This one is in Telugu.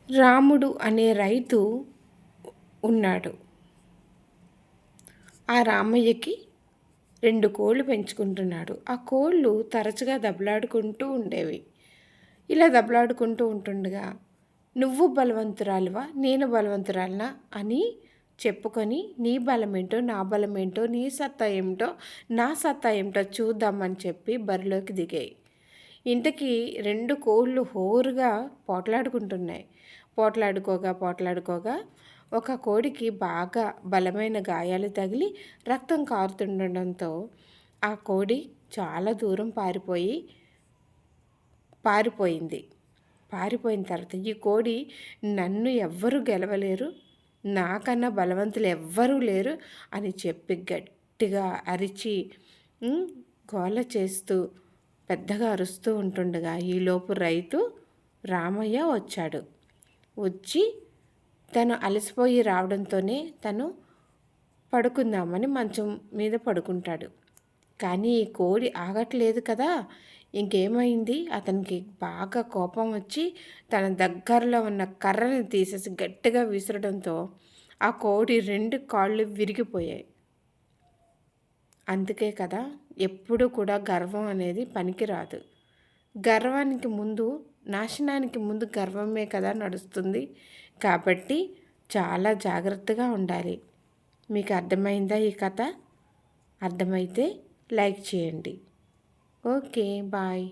రాముడు అనే రైతు ఉన్నాడు. ఆ రామయ్యకి 2 కోళ్ళు పెంచుకుంటున్నాడు. ఆ కోళ్ళు తరచుగా దెబ్బలాడుకుంటూ ఉండేవి. ఇలా దెబ్బలాడుకుంటూ ఉంటుండగా, "నువ్వు బలవంతురాలివా? నేను బలవంతురాలినా?" అని చెప్పుకొని, నీ బలమేంటో, నా బలమేంటో, నీ సత్తా ఏమిటో, నా సత్తా ఏమిటో చూద్దామని చెప్పి బరిలోకి దిగాయి. ఇంతకీ 2 కోళ్ళు హోరుగా పోట్లాడుకుంటున్నాయి. పోట్లాడుకోగా ఒక కోడికి బాగా బలమైన గాయాలు తగిలి రక్తం కారుతుండడంతో ఆ కోడి చాలా దూరం పారిపోయింది. పారిపోయిన తర్వాత ఈ కోడి, నన్ను ఎవ్వరూ గెలవలేరు, నాకన్నా బలవంతులు ఎవ్వరూ లేరు అని చెప్పి గట్టిగా అరిచి గోల చేస్తూ పెద్దగా అరుస్తూ ఉంటుండగా ఈలోపు రైతు రామయ్య వచ్చాడు. వచ్చి తను అలసిపోయి రావడంతోనే తను పడుకుందామని మంచం మీద పడుకుంటాడు. కానీ ఈ కోడి ఆగట్లేదు కదా. ఇంకేమైంది, అతనికి బాగా కోపం వచ్చి తన దగ్గరలో ఉన్న కర్రని తీసేసి గట్టిగా విసరడంతో ఆ కోడి 2 కాళ్ళు విరిగిపోయాయి. అందుకే కదా ఎప్పుడు కూడా గర్వం అనేది పనికిరాదు. నాశనానికి ముందు గర్వమే కదా నడుస్తుంది. కాబట్టి చాలా జాగ్రత్తగా ఉండాలి. మీకు అర్థమైందా ఈ కథ? అర్థమైతే లైక్ చేయండి. Okay, bye.